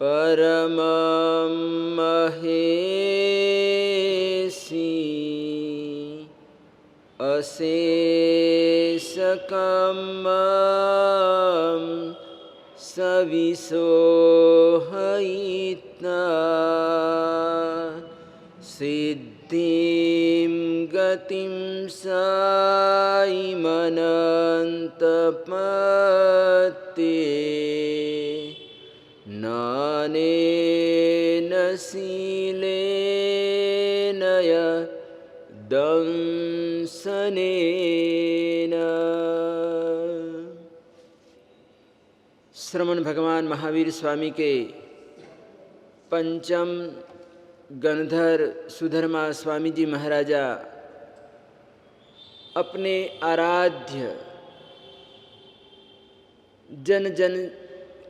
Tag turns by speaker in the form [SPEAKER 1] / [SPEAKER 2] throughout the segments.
[SPEAKER 1] परमं महेशी अशेषकमं सविशोहयित्वा सिद्धिं गतिं सायमनन्तपत्ते नानेन शीलेन दंसनेन। श्रमण भगवान महावीर स्वामी के पंचम गणधर सुधर्मा स्वामी जी महाराजा अपने आराध्य जन जन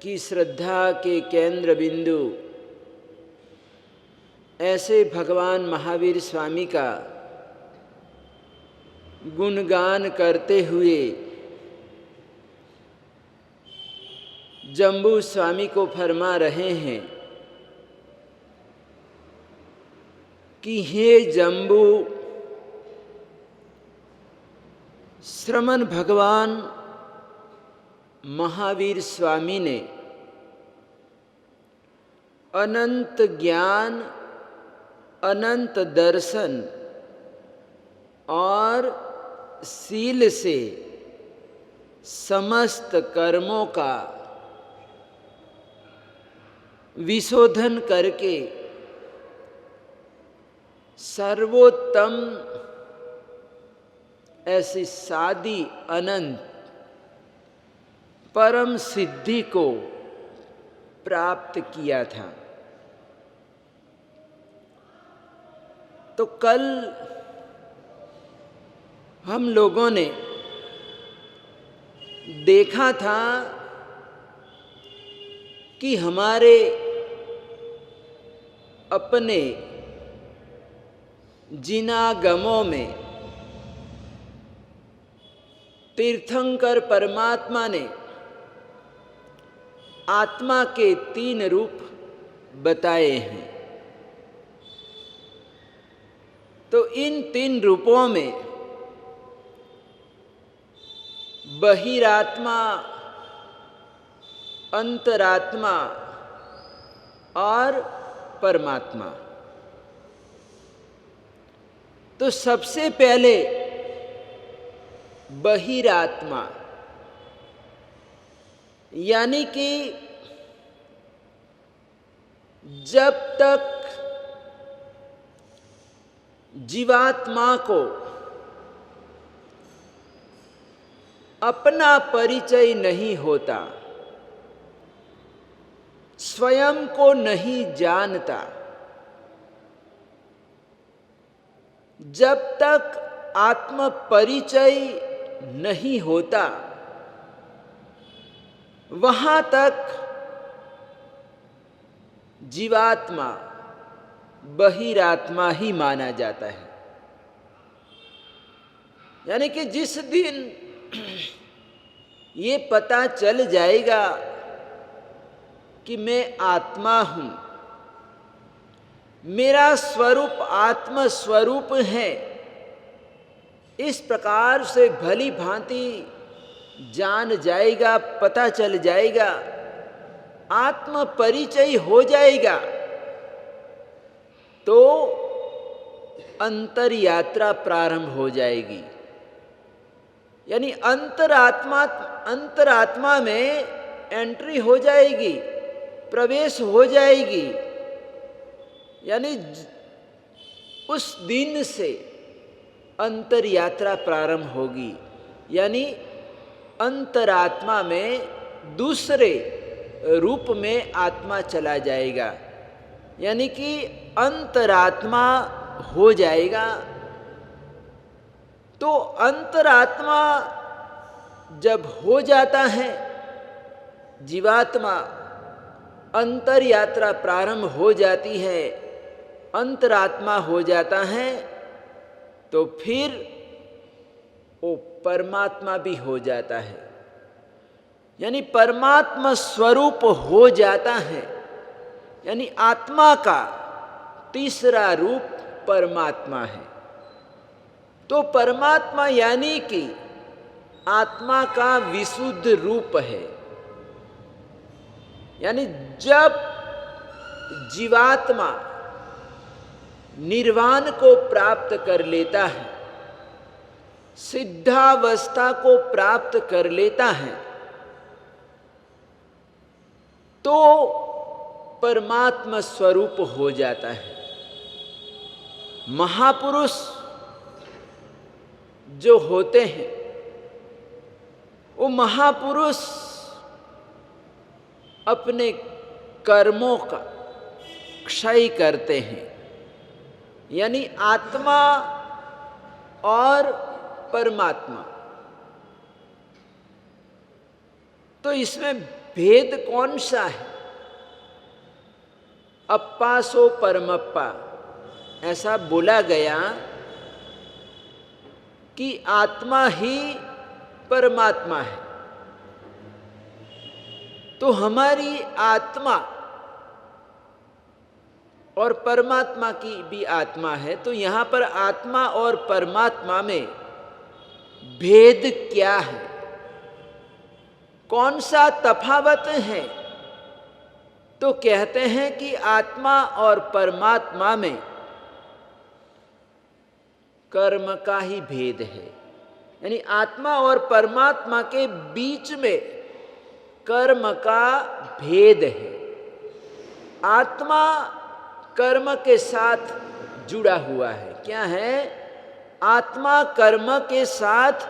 [SPEAKER 1] की श्रद्धा के केंद्र बिंदु ऐसे भगवान महावीर स्वामी का गुणगान करते हुए जम्बू स्वामी को फरमा रहे हैं कि हे जम्बू, श्रमण भगवान महावीर स्वामी ने अनंत ज्ञान, अनंत दर्शन और शील से समस्त कर्मों का विशोधन करके सर्वोत्तम ऐसी सादी अनंत परम सिद्धि को प्राप्त किया था। तो कल हम लोगों ने देखा था कि हमारे अपने जिनागमों में तीर्थंकर परमात्मा ने आत्मा के 3 रूप बताए हैं। तो इन 3 रूपों में बहिरात्मा, अंतरात्मा और परमात्मा। तो सबसे पहले बहिरात्मा, यानी कि जब तक जीवात्मा को अपना परिचय नहीं होता, स्वयं को नहीं जानता, जब तक आत्म परिचय नहीं होता, वहां तक जीवात्मा बहिरात्मा ही माना जाता है। यानी कि जिस दिन ये पता चल जाएगा कि मैं आत्मा हूं, मेरा स्वरूप आत्म स्वरूप है, इस प्रकार से भली भांति जान जाएगा, पता चल जाएगा, आत्म परिचय हो जाएगा, तो अंतर यात्रा प्रारंभ हो जाएगी। यानी अंतरात्मा में एंट्री हो जाएगी, प्रवेश हो जाएगी। यानी उस दिन से अंतर यात्रा प्रारंभ होगी। यानी अंतरात्मा में दूसरे रूप में आत्मा चला जाएगा, यानी कि अंतरात्मा हो जाएगा। तो अंतरात्मा जब हो जाता है, जीवात्मा अंतर यात्रा प्रारंभ हो जाती है, अंतरात्मा हो जाता है, तो फिर वो परमात्मा भी हो जाता है, यानी परमात्मा स्वरूप हो जाता है। यानी आत्मा का तीसरा रूप परमात्मा है। तो परमात्मा यानी कि आत्मा का विशुद्ध रूप है। यानी जब जीवात्मा निर्वाण को प्राप्त कर लेता है, सिद्धावस्था को प्राप्त कर लेता है, तो परमात्मा स्वरूप हो जाता है। महापुरुष जो होते हैं वो महापुरुष अपने कर्मों का क्षय करते हैं। यानी आत्मा और परमात्मा, तो इसमें भेद कौन सा है? अप्पा सो परमप्पा, ऐसा बोला गया कि आत्मा ही परमात्मा है। तो हमारी आत्मा और परमात्मा की भी आत्मा है। तो यहां पर आत्मा और परमात्मा में भेद क्या है, कौन सा तफावत है? तो कहते हैं कि आत्मा और परमात्मा में कर्म का ही भेद है। यानी आत्मा और परमात्मा के बीच में कर्म का भेद है। आत्मा कर्म के साथ जुड़ा हुआ है। क्या है? आत्मा कर्म के साथ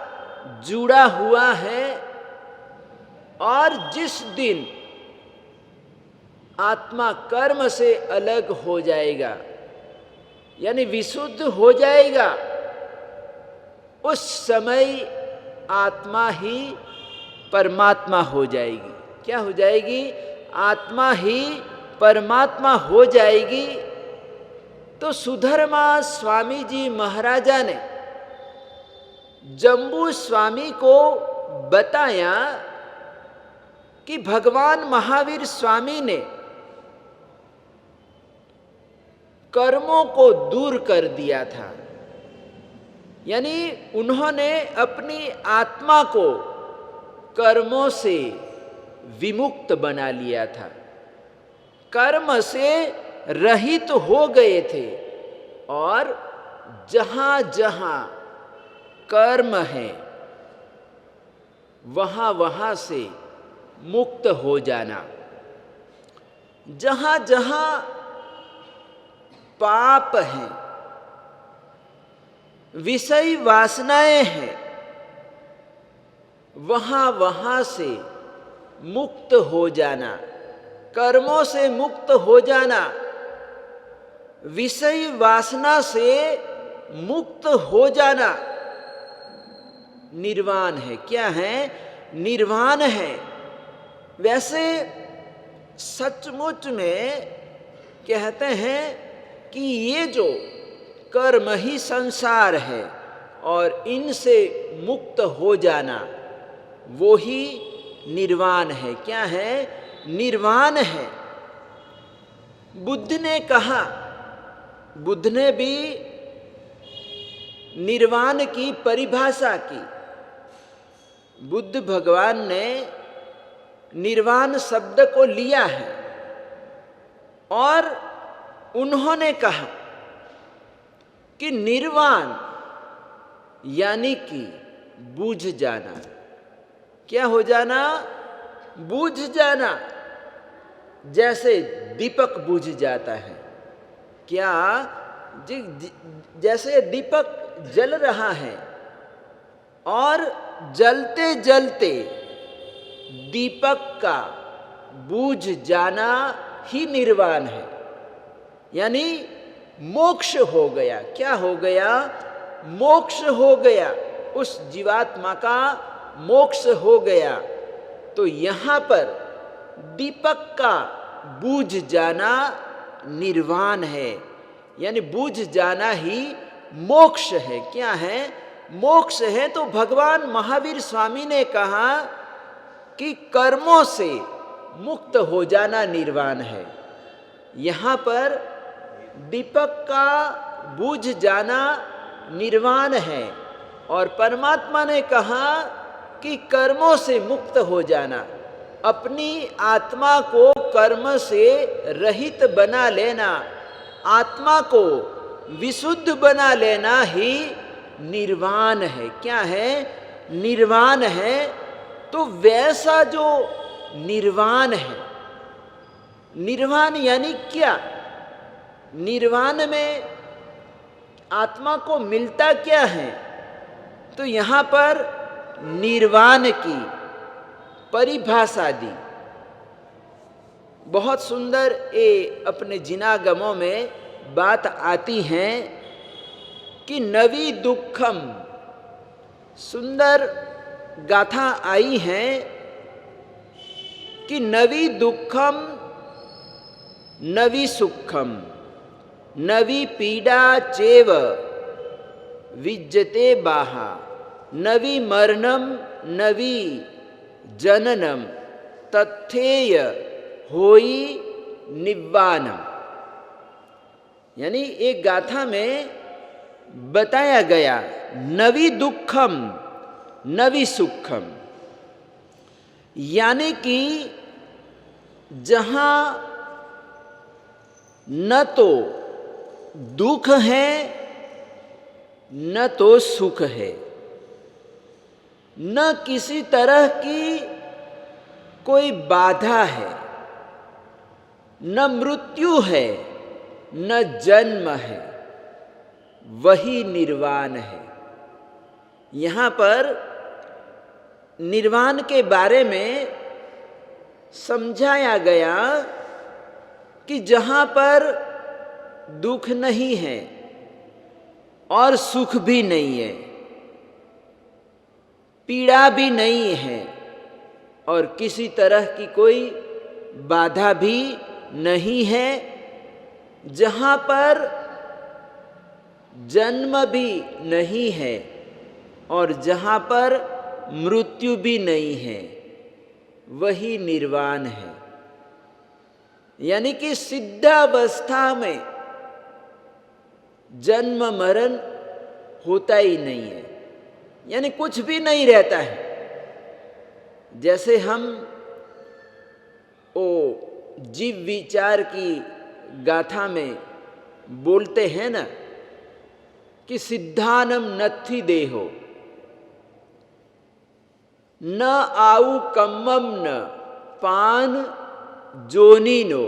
[SPEAKER 1] जुड़ा हुआ है। और जिस दिन आत्मा कर्म से अलग हो जाएगा, यानी विशुद्ध हो जाएगा, उस समय आत्मा ही परमात्मा हो जाएगी। क्या हो जाएगी? आत्मा ही परमात्मा हो जाएगी। तो सुधर्मा स्वामी जी महाराजा ने जम्बू स्वामी को बताया कि भगवान महावीर स्वामी ने कर्मों को दूर कर दिया था। यानी उन्होंने अपनी आत्मा को कर्मों से विमुक्त बना लिया था, कर्म से रहित हो गए थे। और जहां जहां कर्म है वहां वहां से मुक्त हो जाना। जहां जहां पाप हैं, विषय वासनाएं हैं, वहां वहां से मुक्त हो जाना, कर्मों से मुक्त हो जाना, विषय वासना से मुक्त हो जाना निर्वाण है। क्या है? निर्वाण है। वैसे सचमुच में कहते हैं कि ये जो कर्म ही संसार है और इनसे मुक्त हो जाना वो ही निर्वाण है। क्या है? निर्वाण है। बुद्ध ने कहा, बुद्ध ने भी निर्वाण की परिभाषा की। बुद्ध भगवान ने निर्वाण शब्द को लिया है और उन्होंने कहा कि निर्वाण यानी कि बूझ जाना। क्या हो जाना? बूझ जाना। जैसे दीपक बुझ जाता है। क्या? जैसे दीपक जल रहा है और जलते जलते दीपक का बूझ जाना ही निर्वाण है। यानी मोक्ष हो गया। क्या हो गया? मोक्ष हो गया। उस जीवात्मा का मोक्ष हो गया। तो यहां पर दीपक का बूझ जाना निर्वाण है। यानी बूझ जाना ही मोक्ष है। क्या है? मोक्ष है। तो भगवान महावीर स्वामी ने कहा कि कर्मों से मुक्त हो जाना निर्वाण है। यहाँ पर दीपक का बुझ जाना निर्वाण है, और परमात्मा ने कहा कि कर्मों से मुक्त हो जाना, अपनी आत्मा को कर्म से रहित बना लेना, आत्मा को विशुद्ध बना लेना ही निर्वाण है। क्या है? निर्वाण है। तो वैसा जो निर्वाण है, निर्वाण यानी क्या? निर्वाण में आत्मा को मिलता क्या है? तो यहाँ पर निर्वाण की परिभाषा दी। बहुत सुंदर ये अपने जिनागमों में बात आती है कि नवी दुखम, सुंदर गाथा आई है कि नवी दुखम नवी सुखम नवी पीड़ा चेव विज्जते बाहा नवी मरणम नवी जननम तथेय होई निव्वानम। यानी एक गाथा में बताया गया नवी दुखम नवी सुखम, यानी कि जहां न तो दुख है न तो सुख है, न किसी तरह की कोई बाधा है, न मृत्यु है न जन्म है, वही निर्वाण है। यहाँ पर निर्वाण के बारे में समझाया गया कि जहाँ पर दुख नहीं है और सुख भी नहीं है, पीड़ा भी नहीं है और किसी तरह की कोई बाधा भी नहीं है, जहाँ पर जन्म भी नहीं है और जहाँ पर मृत्यु भी नहीं है, वही निर्वाण है। यानी कि सिद्धावस्था में जन्म मरण होता ही नहीं है, यानी कुछ भी नहीं रहता है। जैसे हम ओ जीव विचार की गाथा में बोलते हैं ना कि सिद्धानम नत्थि देहो न आउ कम्मम न पान जोनीनो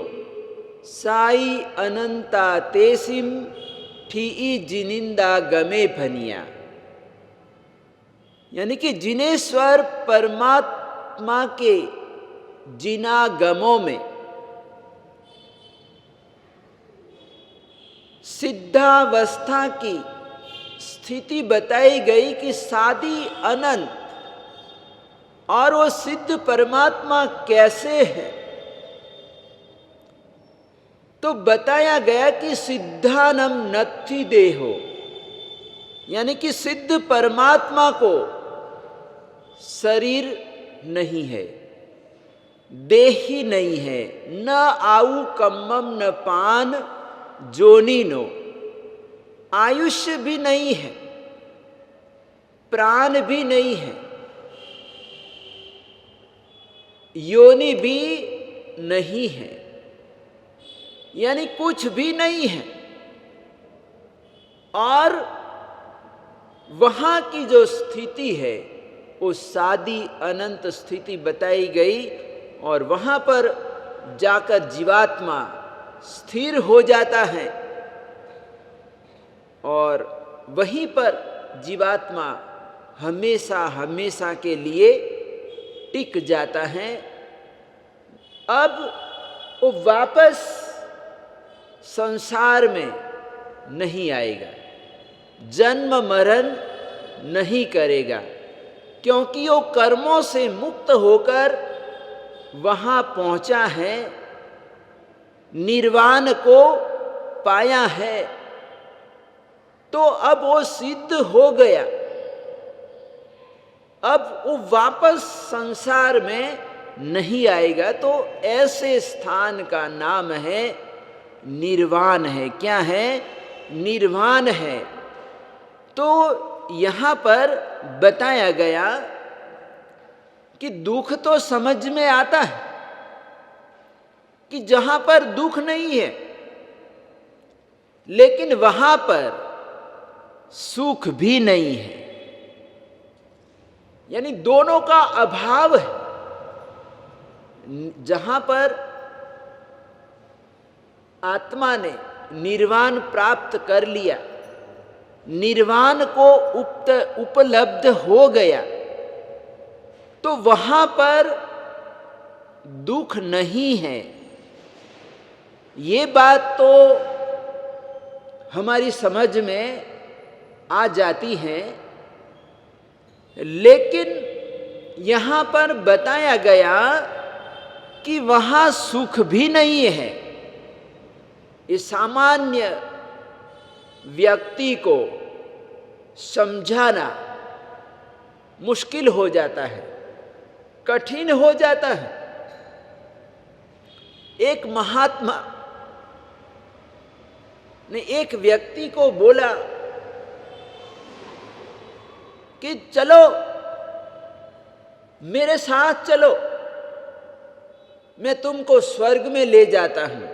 [SPEAKER 1] साई अनंता तेसिम ठीई जिनिंदा गमे भनिया। यानी कि जिनेश्वर परमात्मा के जिनागमों में सिद्धावस्था की स्थिति बताई गई कि सादी अनंत, और वो सिद्ध परमात्मा कैसे है? तो बताया गया कि सिद्धानम नत्थि देहो, यानी कि सिद्ध परमात्मा को शरीर नहीं है, देह ही नहीं है, न आयु कम्मम न पान जोनीनो, आयुष्य भी नहीं है, प्राण भी नहीं है, योनि भी नहीं है, यानी कुछ भी नहीं है। और वहां की जो स्थिति है वो सादी अनंत स्थिति बताई गई, और वहां पर जाकर जीवात्मा स्थिर हो जाता है और वहीं पर जीवात्मा हमेशा हमेशा के लिए टिक जाता है। अब वो वापस संसार में नहीं आएगा, जन्म मरण नहीं करेगा, क्योंकि वो कर्मों से मुक्त होकर वहां पहुंचा है, निर्वाण को पाया है। तो अब वो सिद्ध हो गया, अब वो वापस संसार में नहीं आएगा। तो ऐसे स्थान का नाम है निर्वाण है। क्या है? निर्वाण है। तो यहाँ पर बताया गया कि दुख तो समझ में आता है कि जहां पर दुख नहीं है, लेकिन वहां पर सुख भी नहीं है, यानी दोनों का अभाव है। जहां पर आत्मा ने निर्वाण प्राप्त कर लिया, निर्वाण को उपलब्ध हो गया, तो वहां पर दुख नहीं है। ये बात तो हमारी समझ में आ जाती है, लेकिन यहाँ पर बताया गया कि वहाँ सुख भी नहीं है। इस सामान्य व्यक्ति को समझाना मुश्किल हो जाता है, कठिन हो जाता है। एक महात्मा ने एक व्यक्ति को बोला कि चलो मेरे साथ चलो, मैं तुमको स्वर्ग में ले जाता हूं।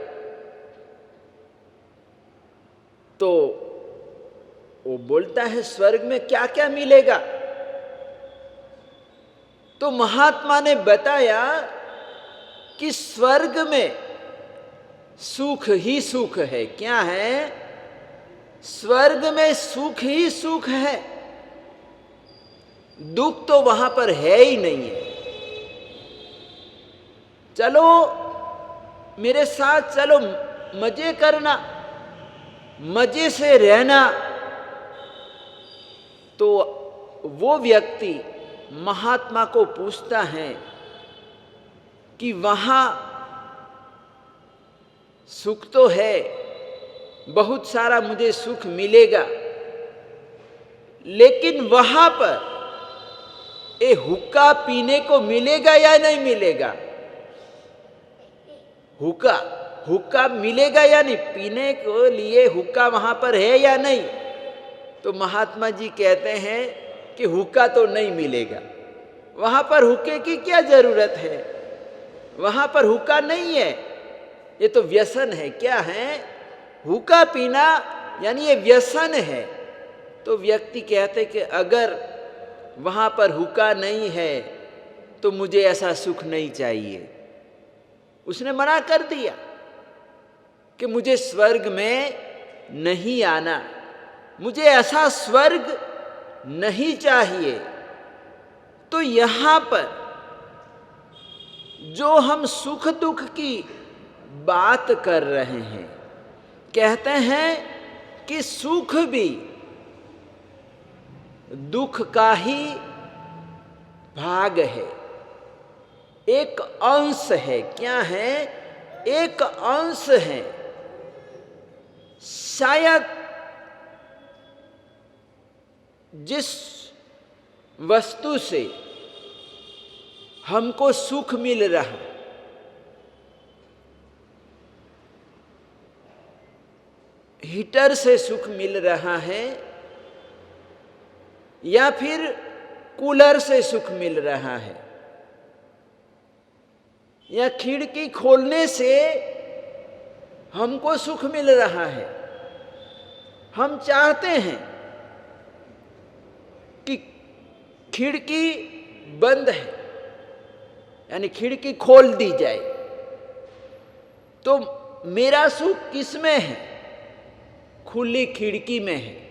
[SPEAKER 1] तो वो बोलता है स्वर्ग में क्या क्या मिलेगा? तो महात्मा ने बताया कि स्वर्ग में सुख ही सुख है। क्या है? स्वर्ग में सुख ही सुख है, दुख तो वहां पर है ही नहीं है। चलो मेरे साथ चलो, मजे करना, मजे से रहना। तो वो व्यक्ति महात्मा को पूछता है कि वहां सुख तो है, बहुत सारा मुझे सुख मिलेगा, लेकिन वहां पर हुक्का पीने को मिलेगा या नहीं मिलेगा? हुक्का मिलेगा या नहीं? पीने को लिए हुक्का वहां पर है या नहीं? तो महात्मा जी कहते हैं कि हुक्का तो नहीं मिलेगा। वहां पर हुक्के की क्या जरूरत है? वहां पर हुक्का नहीं है, ये तो व्यसन है। क्या है? हुक्का पीना यानी ये व्यसन है। तो व्यक्ति कहते कि अगर वहां पर हुक्का नहीं है तो मुझे ऐसा सुख नहीं चाहिए। उसने मना कर दिया कि मुझे स्वर्ग में नहीं आना, मुझे ऐसा स्वर्ग नहीं चाहिए। तो यहां पर जो हम सुख दुख की बात कर रहे हैं, कहते हैं कि सुख भी दुख का ही भाग है, एक अंश है। क्या है? एक अंश है। शायद जिस वस्तु से हमको सुख मिल रहा, हीटर से सुख मिल रहा है या फिर कूलर से सुख मिल रहा है या खिड़की खोलने से हमको सुख मिल रहा है, हम चाहते हैं कि खिड़की बंद है, यानी खिड़की खोल दी जाए। तो मेरा सुख किसमें है? खुली खिड़की में है।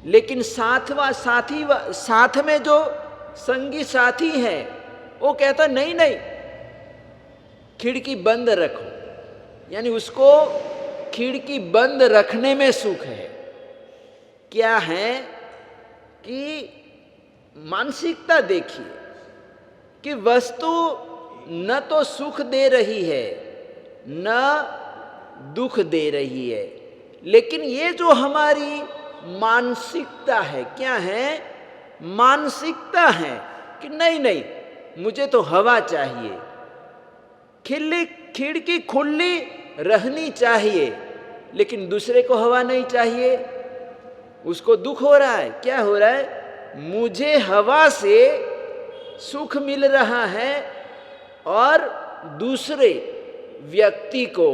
[SPEAKER 1] लेकिन साथ में जो संगी साथी है वो कहता नहीं नहीं, खिड़की बंद रखो, यानी उसको खिड़की बंद रखने में सुख है। क्या है कि मानसिकता देखिए कि वस्तु न तो सुख दे रही है न दुख दे रही है, लेकिन ये जो हमारी मानसिकता है, क्या है? मानसिकता है कि नहीं नहीं, मुझे तो हवा चाहिए, खिड़की खुली रहनी चाहिए, लेकिन दूसरे को हवा नहीं चाहिए, उसको दुख हो रहा है। क्या हो रहा है? मुझे हवा से सुख मिल रहा है और दूसरे व्यक्ति को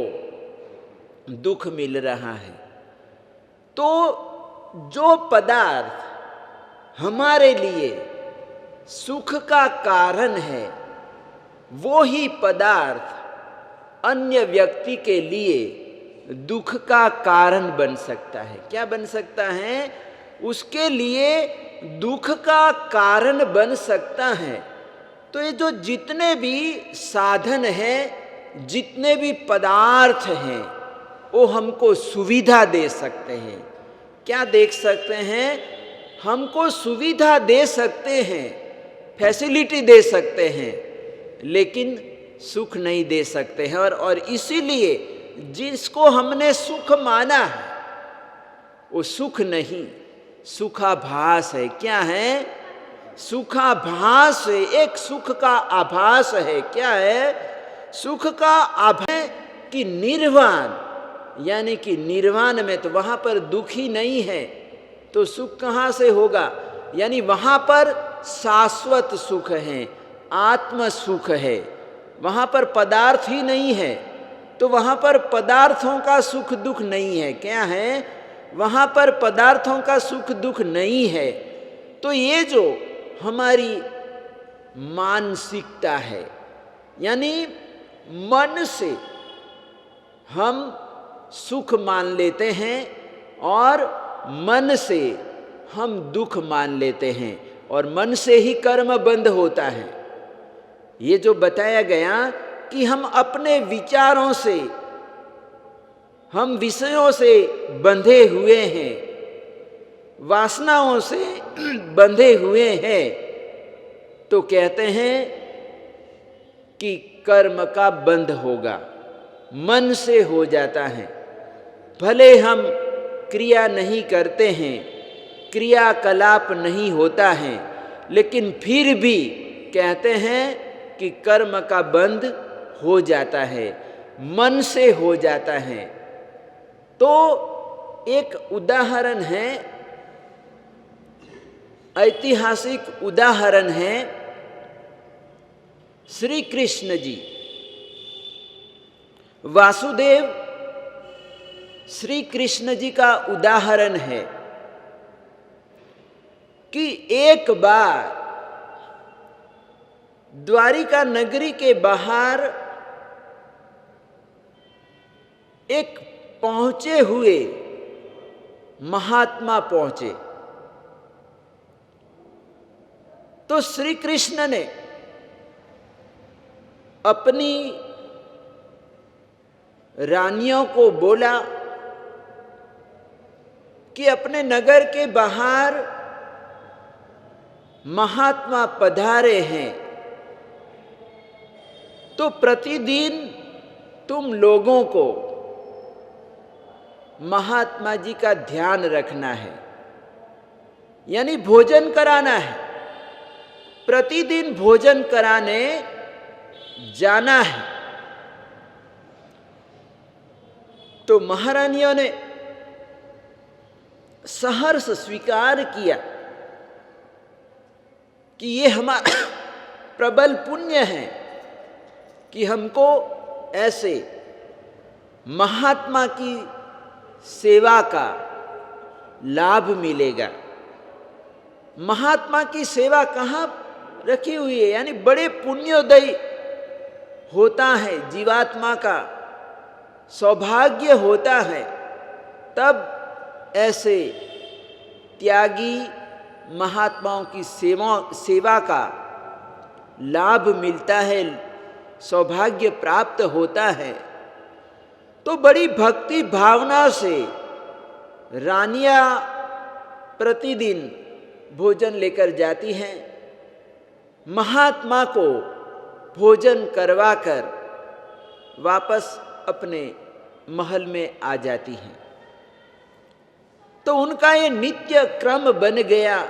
[SPEAKER 1] दुख मिल रहा है। तो जो पदार्थ हमारे लिए सुख का कारण है, वो ही पदार्थ अन्य व्यक्ति के लिए दुख का कारण बन सकता है। क्या बन सकता है? उसके लिए दुख का कारण बन सकता है। तो ये जो जितने भी साधन हैं, जितने भी पदार्थ हैं, वो हमको सुविधा दे सकते हैं। क्या देख सकते हैं? हमको सुविधा दे सकते हैं, फैसिलिटी दे सकते हैं, लेकिन सुख नहीं दे सकते हैं। और इसीलिए जिसको हमने सुख माना है, वो सुख नहीं, सुखाभास है। क्या है? सुखाभास है, एक सुख का आभास है। क्या है? सुख का आभास है कि निर्वाण, यानी कि निर्वाण में तो वहां पर दुख ही नहीं है, तो सुख कहां से होगा? यानी वहां पर शाश्वत सुख है, आत्म सुख है, वहां पर पदार्थ ही नहीं है, तो वहां पर पदार्थों का सुख दुख नहीं है। क्या है? वहां पर पदार्थों का सुख दुख नहीं है। तो ये जो हमारी मानसिकता है, यानी मन से हम सुख मान लेते हैं और मन से हम दुख मान लेते हैं, और मन से ही कर्म बंध होता है। ये जो बताया गया कि हम अपने विचारों से, हम विषयों से बंधे हुए हैं, वासनाओं से बंधे हुए हैं, तो कहते हैं कि कर्म का बंध होगा, मन से हो जाता है। भले हम क्रिया नहीं करते हैं, क्रियाकलाप नहीं होता है, लेकिन फिर भी कहते हैं कि कर्म का बंध हो जाता है, मन से हो जाता है। तो एक उदाहरण है, ऐतिहासिक उदाहरण है श्री कृष्ण जी। वासुदेव श्री कृष्ण जी का उदाहरण है कि एक बार द्वारिका नगरी के बाहर एक पहुंचे हुए महात्मा पहुंचे। तो श्री कृष्ण ने अपनी रानियों को बोला कि अपने नगर के बाहर महात्मा पधारे हैं, तो प्रतिदिन तुम लोगों को महात्मा जी का ध्यान रखना है, यानी भोजन कराना है, प्रतिदिन भोजन कराने जाना है। तो महारानियों ने सहर्ष स्वीकार किया कि ये हमारा प्रबल पुण्य है कि हमको ऐसे महात्मा की सेवा का लाभ मिलेगा। महात्मा की सेवा कहाँ रखी हुई है? यानी बड़े पुण्योदय होता है, जीवात्मा का सौभाग्य होता है, तब ऐसे त्यागी महात्माओं की सेवा का लाभ मिलता है, सौभाग्य प्राप्त होता है। तो बड़ी भक्ति भावना से रानियां प्रतिदिन भोजन लेकर जाती हैं, महात्मा को भोजन करवाकर वापस अपने महल में आ जाती हैं। तो उनका ये नित्य क्रम बन गया,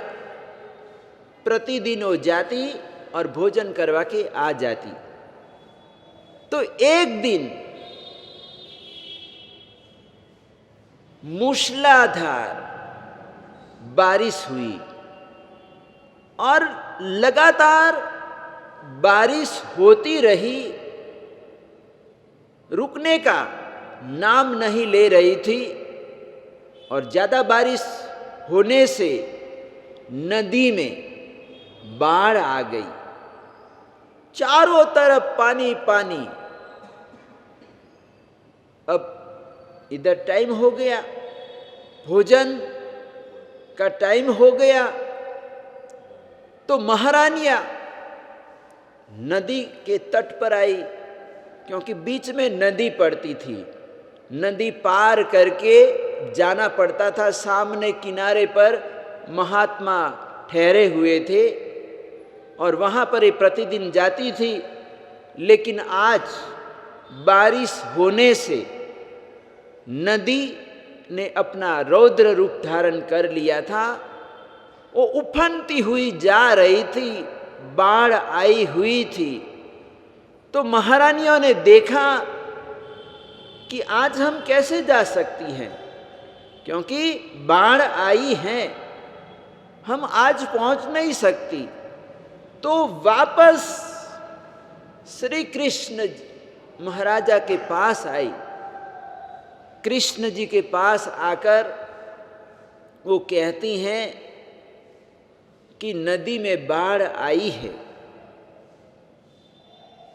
[SPEAKER 1] प्रतिदिन वो जाती और भोजन करवा के आ जाती। तो एक दिन मूसलाधार बारिश हुई और लगातार बारिश होती रही, रुकने का नाम नहीं ले रही थी। और ज़्यादा बारिश होने से नदी में बाढ़ आ गई, चारों तरफ पानी पानी। अब इधर टाइम हो गया, भोजन का टाइम हो गया, तो महारानियां नदी के तट पर आई, क्योंकि बीच में नदी पड़ती थी। नदी पार करके जाना पड़ता था। सामने किनारे पर महात्मा ठहरे हुए थे और वहाँ पर ये प्रतिदिन जाती थी। लेकिन आज बारिश होने से नदी ने अपना रौद्र रूप धारण कर लिया था। वो उफनती हुई जा रही थी, बाढ़ आई हुई थी। तो महारानियों ने देखा कि आज हम कैसे जा सकती हैं, क्योंकि बाढ़ आई है, हम आज पहुंच नहीं सकती। तो वापस श्री कृष्ण महाराजा के पास आई। कृष्ण जी के पास आकर वो कहती हैं कि नदी में बाढ़ आई है,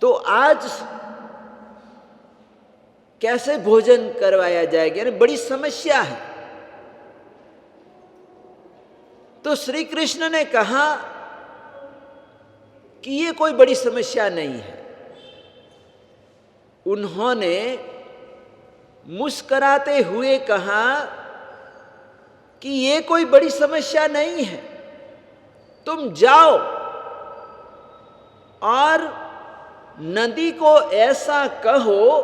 [SPEAKER 1] तो आज कैसे भोजन करवाया जाएगा, यानी बड़ी समस्या है। तो श्री कृष्ण ने कहा कि ये कोई बड़ी समस्या नहीं है। उन्होंने मुस्कुराते हुए कहा कि ये कोई बड़ी समस्या नहीं है, तुम जाओ और नदी को ऐसा कहो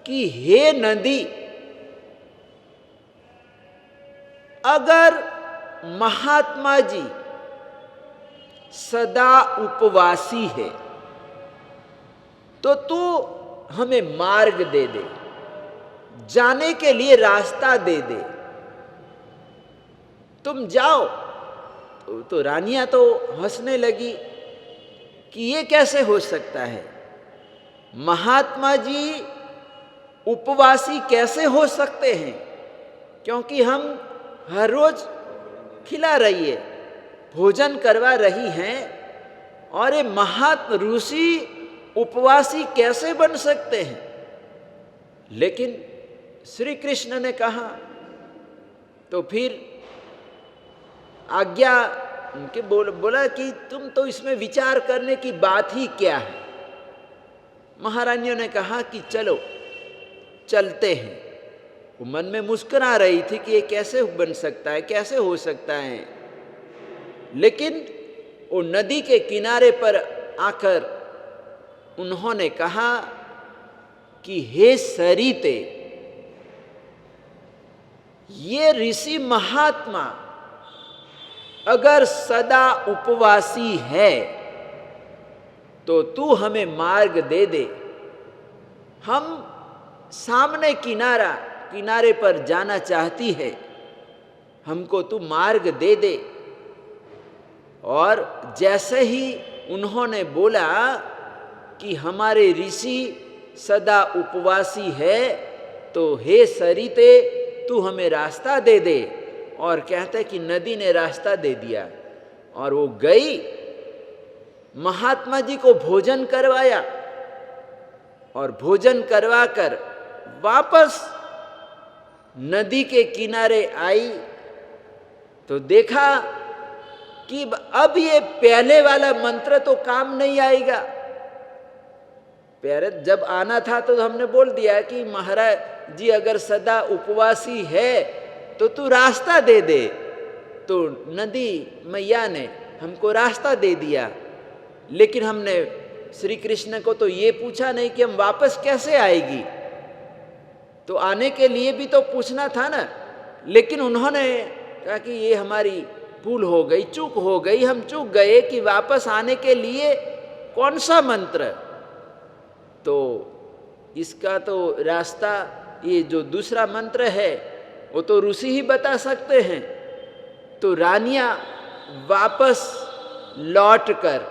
[SPEAKER 1] कि हे नदी, अगर महात्मा जी सदा उपवासी है तो तू हमें मार्ग दे दे, जाने के लिए रास्ता दे दे, तुम जाओ। तो रानियां तो हंसने लगी कि ये कैसे हो सकता है, महात्मा जी उपवासी कैसे हो सकते हैं, क्योंकि हम हर रोज खिला रही है, भोजन करवा रही हैं, और ये महात्मा ऋषि उपवासी कैसे बन सकते हैं। लेकिन श्री कृष्ण ने कहा, तो फिर आज्ञा उनके बोला कि तुम तो इसमें विचार करने की बात ही क्या है। महारानियों ने कहा कि चलो चलते हैं। वो मन में मुस्कुरा रही थी कि ये कैसे बन सकता है, कैसे हो सकता है। लेकिन वो नदी के किनारे पर आकर उन्होंने कहा कि हे सरिते, ये ऋषि महात्मा अगर सदा उपवासी है तो तू हमें मार्ग दे दे, हम सामने किनारे पर जाना चाहती है, हमको तू मार्ग दे दे। और जैसे ही उन्होंने बोला कि हमारे ऋषि सदा उपवासी है, तो हे सरिते तू हमें रास्ता दे दे। और कहते कि नदी ने रास्ता दे दिया और वो गई, महात्मा जी को भोजन करवाया और भोजन करवाकर वापस नदी के किनारे आई तो देखा कि अब ये पहले वाला मंत्र तो काम नहीं आएगा। पहले जब आना था तो हमने बोल दिया कि महाराज जी अगर सदा उपवासी है तो तू रास्ता दे दे। तो नदी मैया ने हमको रास्ता दे दिया, लेकिन हमने श्री कृष्ण को तो ये पूछा नहीं कि हम वापस कैसे आएगी। तो आने के लिए भी तो पूछना था ना। लेकिन उन्होंने कहा कि ये हमारी भूल हो गई, चूक हो गई, हम चूक गए कि वापस आने के लिए कौन सा मंत्र। तो इसका तो रास्ता ये जो दूसरा मंत्र है वो तो ऋषि ही बता सकते हैं। तो रानियां वापस लौटकर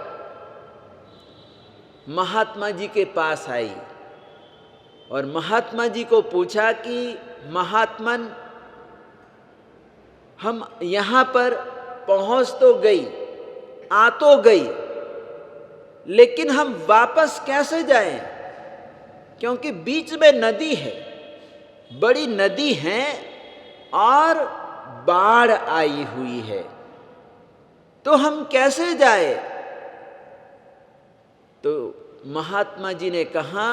[SPEAKER 1] महात्मा जी के पास आई और महात्मा जी को पूछा कि महात्मन, हम यहाँ पर पहुँच तो गई, आ तो गई, लेकिन हम वापस कैसे जाएं? क्योंकि बीच में नदी है, बड़ी नदी है और बाढ़ आई हुई है, तो हम कैसे जाए? तो महात्मा जी ने कहा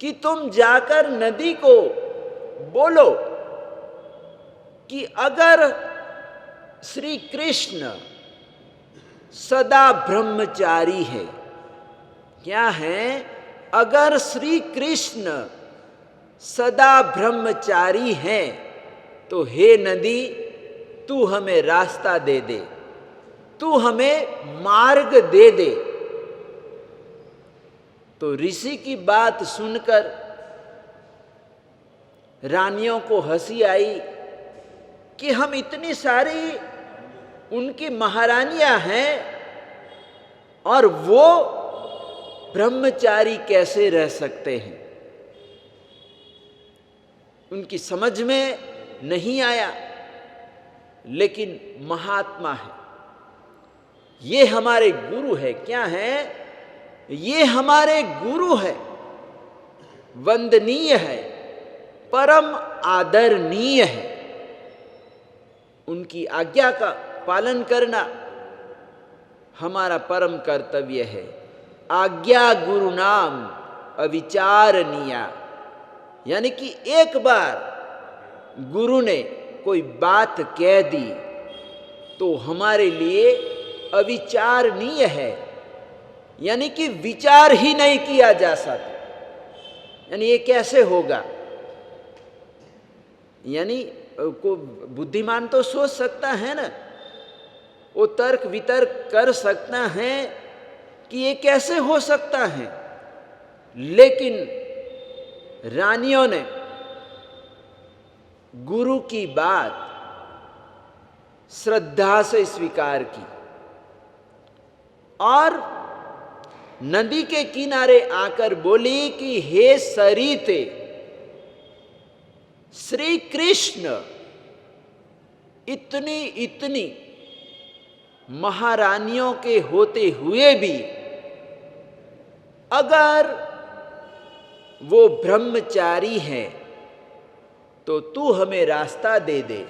[SPEAKER 1] कि तुम जाकर नदी को बोलो कि अगर श्री कृष्ण सदा ब्रह्मचारी है। क्या है? अगर श्री कृष्ण सदा ब्रह्मचारी है तो हे नदी, तू हमें रास्ता दे दे, तू हमें मार्ग दे दे। तो ऋषि की बात सुनकर रानियों को हंसी आई कि हम इतनी सारी उनकी महारानियां हैं और वो ब्रह्मचारी कैसे रह सकते हैं। उनकी समझ में नहीं आया, लेकिन महात्मा है, ये हमारे गुरु है। क्या है? ये हमारे गुरु है, वंदनीय है, परम आदरणीय है। उनकी आज्ञा का पालन करना हमारा परम कर्तव्य है। आज्ञा गुरु नाम अविचारणीया, यानी कि एक बार गुरु ने कोई बात कह दी तो हमारे लिए अविचारणीय है, यानी कि विचार ही नहीं किया जा सकता। यानी ये कैसे होगा? यानी को बुद्धिमान तो सोच सकता है ना, वो तर्क वितर्क कर सकता है कि ये कैसे हो सकता है, लेकिन रानियों ने गुरु की बात श्रद्धा से स्वीकार की और नदी के किनारे आकर बोली कि हे सरिते, श्री कृष्ण इतनी महारानियों के होते हुए भी अगर वो ब्रह्मचारी है तो तू हमें रास्ता दे दे।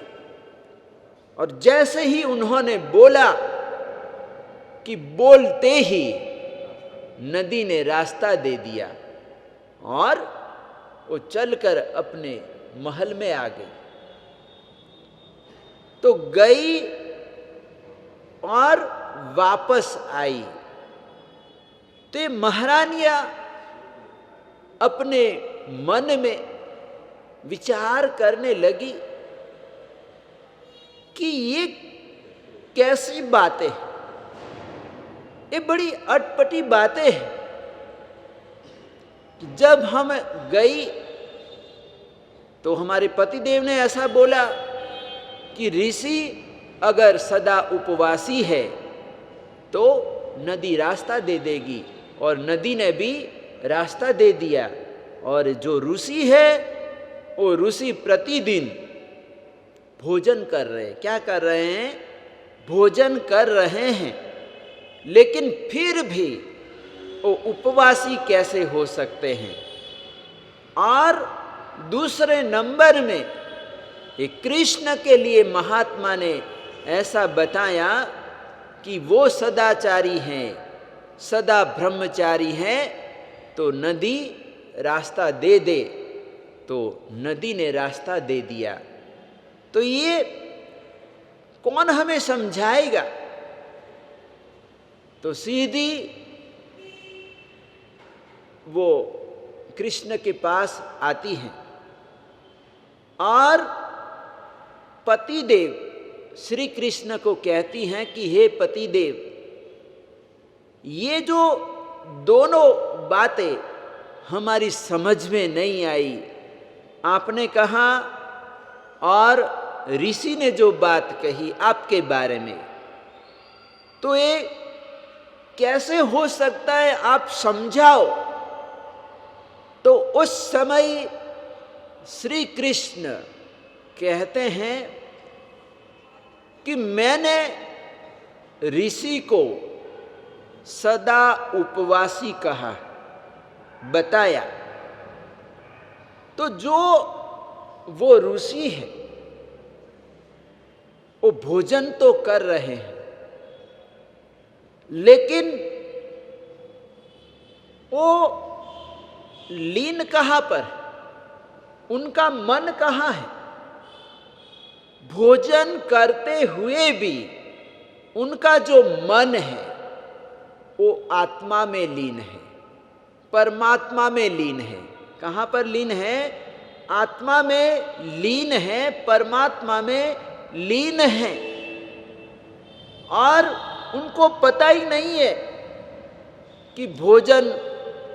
[SPEAKER 1] और जैसे ही उन्होंने बोला कि बोलते ही नदी ने रास्ता दे दिया और वो चलकर अपने महल में आ गई। तो गई और वापस आई तो ये महारानियां अपने मन में विचार करने लगी कि ये कैसी बातें हैं, ये बड़ी अटपटी बातें हैं। जब हम गई तो हमारे पतिदेव ने ऐसा बोला कि ऋषि अगर सदा उपवासी है तो नदी रास्ता दे देगी, और नदी ने भी रास्ता दे दिया। और जो ऋषि है वो ऋषि प्रतिदिन भोजन कर रहे हैं। क्या कर रहे हैं? भोजन कर रहे हैं, लेकिन फिर भी वो उपवासी कैसे हो सकते हैं। और दूसरे नंबर में ये कृष्ण के लिए महात्मा ने ऐसा बताया कि वो सदाचारी हैं, सदा ब्रह्मचारी हैं, तो नदी रास्ता दे दे। तो नदी ने रास्ता दे दिया। तो ये कौन हमें समझाएगा? तो सीधी वो कृष्ण के पास आती हैं और पतिदेव श्री कृष्ण को कहती हैं कि हे पतिदेव, ये जो दोनों बातें हमारी समझ में नहीं आई। आपने कहा और ऋषि ने जो बात कही आपके बारे में, तो ये कैसे हो सकता है, आप समझाओ। तो उस समय श्री कृष्ण कहते हैं कि मैंने ऋषि को सदा उपवासी कहा, बताया। तो जो वो ऋषि है वो भोजन तो कर रहे हैं, लेकिन वो लीन कहां पर, उनका मन कहां है? भोजन करते हुए भी उनका जो मन है वो आत्मा में लीन है, परमात्मा में लीन है। कहां पर लीन है? आत्मा में लीन है, परमात्मा में लीन है। और उनको पता ही नहीं है कि भोजन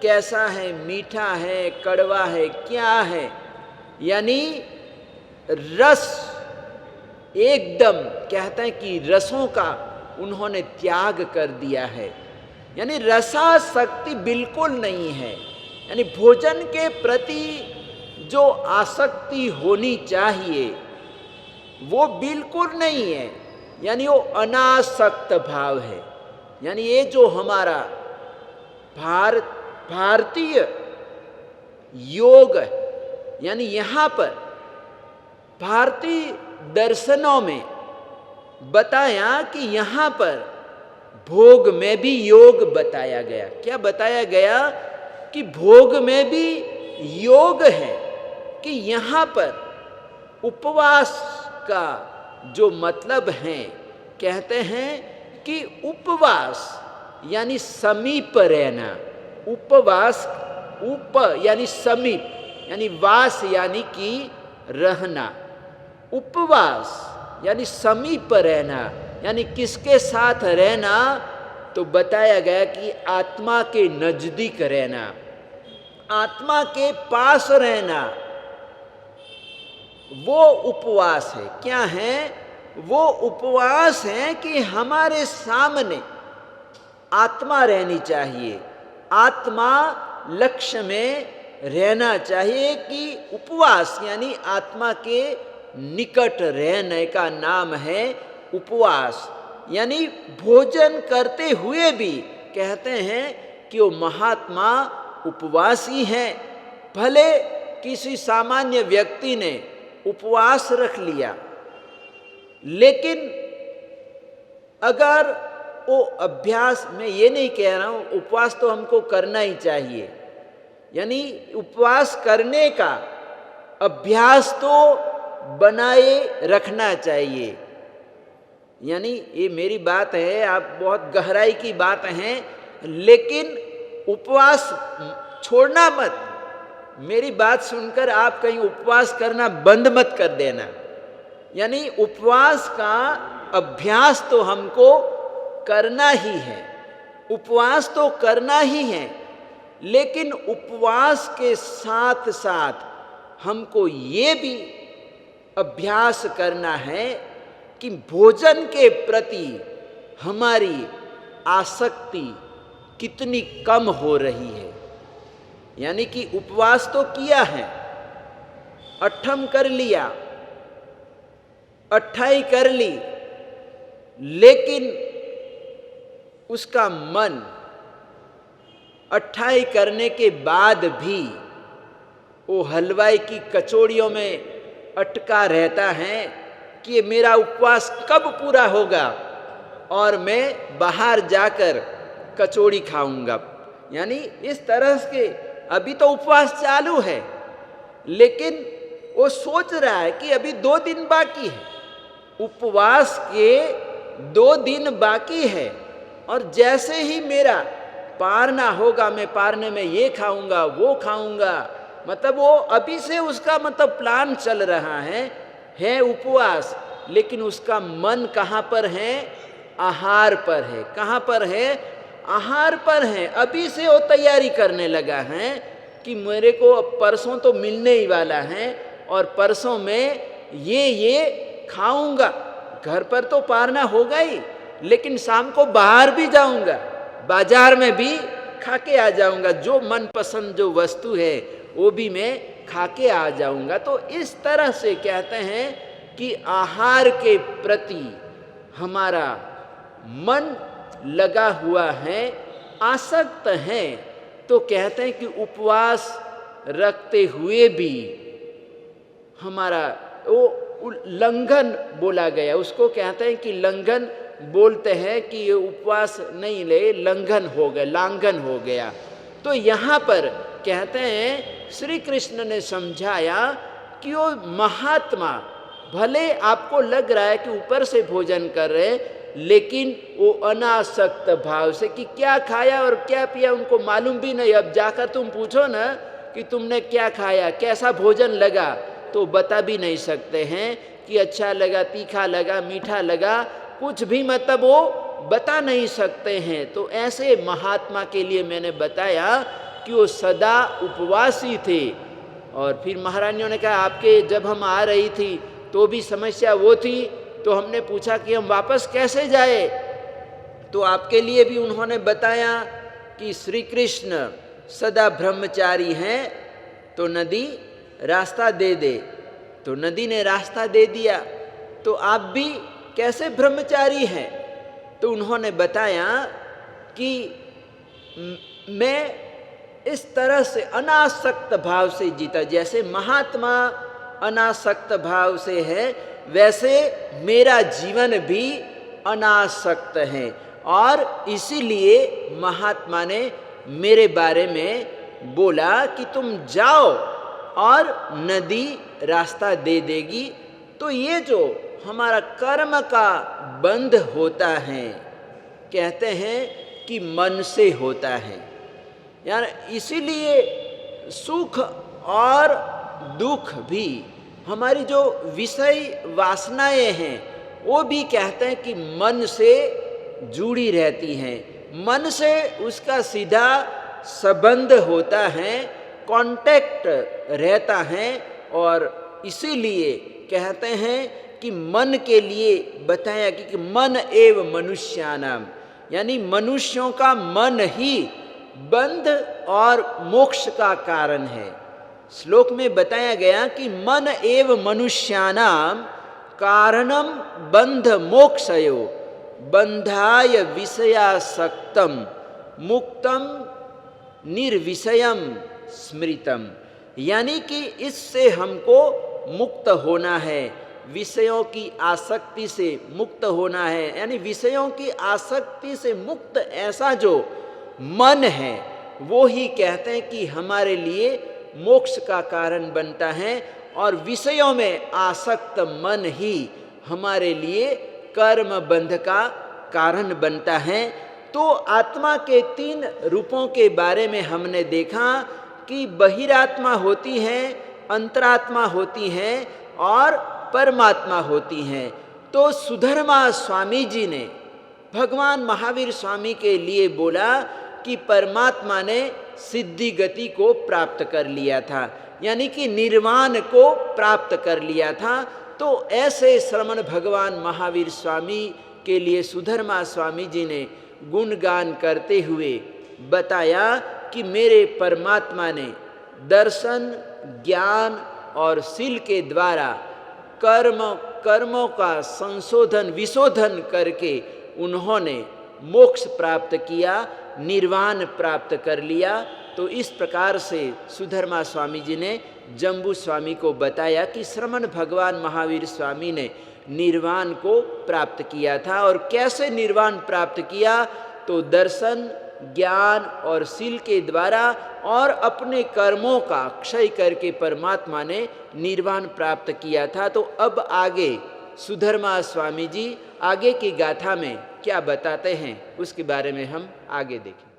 [SPEAKER 1] कैसा है, मीठा है, कड़वा है, क्या है। यानी रस एकदम, कहते हैं कि रसों का उन्होंने त्याग कर दिया है। यानी रसासक्ति बिल्कुल नहीं है। यानी भोजन के प्रति जो आसक्ति होनी चाहिए वो बिल्कुल नहीं है। यानी वो अनासक्त भाव है। यानी ये जो हमारा भारतीय योग, यानी यहाँ पर भारतीय दर्शनों में बताया कि यहाँ पर भोग में भी योग बताया गया। क्या बताया गया? कि भोग में भी योग है। कि यहाँ पर उपवास का जो मतलब है, कहते हैं कि उपवास यानी समीप रहना। उपवास, उप यानी समीप, यानी वास यानी कि रहना। उपवास यानी समीप रहना, यानी किसके साथ रहना? तो बताया गया कि आत्मा के नजदीक रहना, आत्मा के पास रहना, वो उपवास है। क्या है? वो उपवास है कि हमारे सामने आत्मा रहनी चाहिए, आत्मा लक्ष्य में रहना चाहिए। कि उपवास यानी आत्मा के निकट रहने का नाम है उपवास। यानी भोजन करते हुए भी कहते हैं कि वो महात्मा उपवासी हैं। भले किसी सामान्य व्यक्ति ने उपवास रख लिया, लेकिन अगर वो अभ्यास, मैं ये नहीं कह रहा हूं उपवास तो हमको करना ही चाहिए, यानी उपवास करने का अभ्यास तो बनाए रखना चाहिए। यानी ये मेरी बात है, आप बहुत गहराई की बात है, लेकिन उपवास छोड़ना मत। मेरी बात सुनकर आप कहीं उपवास करना बंद मत कर देना। यानी उपवास का अभ्यास तो हमको करना ही है, उपवास तो करना ही है, लेकिन उपवास के साथ साथ हमको ये भी अभ्यास करना है कि भोजन के प्रति हमारी आसक्ति कितनी कम हो रही है। यानी कि उपवास तो किया है, अट्ठम कर लिया, अट्ठाई कर ली, लेकिन उसका मन अट्ठाई करने के बाद भी वो हलवाई की कचौड़ियों में अटका रहता है कि ये मेरा उपवास कब पूरा होगा और मैं बाहर जाकर कचौड़ी खाऊंगा। यानी इस तरह के अभी तो उपवास चालू है, लेकिन वो सोच रहा है कि अभी 2 दिन बाकी है, उपवास के 2 दिन बाकी है, और जैसे ही मेरा पारना होगा मैं पारने में ये खाऊंगा वो खाऊंगा। मतलब वो अभी से उसका मतलब प्लान चल रहा है उपवास, लेकिन उसका मन कहाँ पर है? आहार पर है। कहाँ पर है? आहार पर है। अभी से वो तैयारी करने लगा है कि मेरे को परसों तो मिलने ही वाला है और परसों में ये खाऊंगा। घर पर तो पारना होगा ही, लेकिन शाम को बाहर भी जाऊंगा, बाजार में भी खा के आ जाऊंगा, जो मनपसंद जो वस्तु है वो भी मैं खा के आ जाऊंगा। तो इस तरह से कहते हैं कि आहार के प्रति हमारा मन लगा हुआ है, आसक्त है। तो कहते हैं कि उपवास रखते हुए भी हमारा वो लंघन बोला गया, उसको कहते हैं कि लंघन बोलते हैं कि ये उपवास नहीं ले, लंघन हो गया, लांघन हो गया। तो यहाँ पर कहते हैं श्री कृष्ण ने समझाया कि वो महात्मा भले आपको लग रहा है कि ऊपर से भोजन कर रहे हैं, लेकिन वो अनासक्त भाव से कि क्या खाया और क्या पिया उनको मालूम भी नहीं। अब जाकर तुम पूछो ना कि तुमने क्या खाया, कैसा भोजन लगा, तो बता भी नहीं सकते हैं कि अच्छा लगा, तीखा लगा, मीठा लगा, कुछ भी मतलब वो बता नहीं सकते हैं। तो ऐसे महात्मा के लिए मैंने बताया कि वो सदा उपवासी थे। और फिर महारानियों ने कहा आपके जब हम आ रही थी तो भी समस्या वो थी, तो हमने पूछा कि हम वापस कैसे जाए, तो आपके लिए भी उन्होंने बताया कि श्री कृष्ण सदा ब्रह्मचारी हैं, तो नदी रास्ता दे दे। तो नदी ने रास्ता दे दिया, तो आप भी कैसे ब्रह्मचारी हैं। तो उन्होंने बताया कि मैं इस तरह से अनासक्त भाव से जीता, जैसे महात्मा अनासक्त भाव से है, वैसे मेरा जीवन भी अनासक्त है। और इसीलिए महात्मा ने मेरे बारे में बोला कि तुम जाओ और नदी रास्ता दे देगी। तो ये जो हमारा कर्म का बंध होता है, कहते हैं कि मन से होता है। यार इसीलिए सुख और दुख भी, हमारी जो विषय वासनाएं हैं वो भी कहते हैं कि मन से जुड़ी रहती हैं, मन से उसका सीधा संबंध होता है, कांटेक्ट रहता है। और इसीलिए कहते हैं कि मन के लिए बताया कि मन एव मनुष्यानाम, यानी मनुष्यों का मन ही बंध और मोक्ष का कारण है। श्लोक में बताया गया कि मन एव मनुष्यानाम कारणम बंध मोक्षयो बंधाय विषयासक्तम मुक्तम निर्विषयम स्मृतम, यानी कि इससे हमको मुक्त होना है, विषयों की आसक्ति से मुक्त होना है। यानी विषयों की आसक्ति से मुक्त ऐसा जो मन है वो ही कहते हैं कि हमारे लिए मोक्ष का कारण बनता है। और विषयों में आसक्त मन ही हमारे लिए कर्म बंध का कारण बनता है। तो आत्मा के 3 रूपों के बारे में हमने देखा कि बहिरात्मा होती है, अंतरात्मा होती है और परमात्मा होती हैं। तो सुधर्मा स्वामी जी ने भगवान महावीर स्वामी के लिए बोला कि परमात्मा ने सिद्धि गति को प्राप्त कर लिया था, यानी कि निर्वाण को प्राप्त कर लिया था। तो ऐसे श्रमण भगवान महावीर स्वामी के लिए सुधर्मा स्वामी जी ने गुणगान करते हुए बताया कि मेरे परमात्मा ने दर्शन, ज्ञान और शील के द्वारा कर्मों का संशोधन विशोधन करके उन्होंने मोक्ष प्राप्त किया, निर्वाण प्राप्त कर लिया। तो इस प्रकार से सुधर्मा स्वामी जी ने जम्बू स्वामी को बताया कि श्रमण भगवान महावीर स्वामी ने निर्वाण को प्राप्त किया था। और कैसे निर्वाण प्राप्त किया, तो दर्शन, ज्ञान और शील के द्वारा और अपने कर्मों का क्षय करके परमात्मा ने निर्वाण प्राप्त किया था। तो अब आगे सुधर्मा स्वामी जी आगे की गाथा में क्या बताते हैं उसके बारे में हम आगे देखें।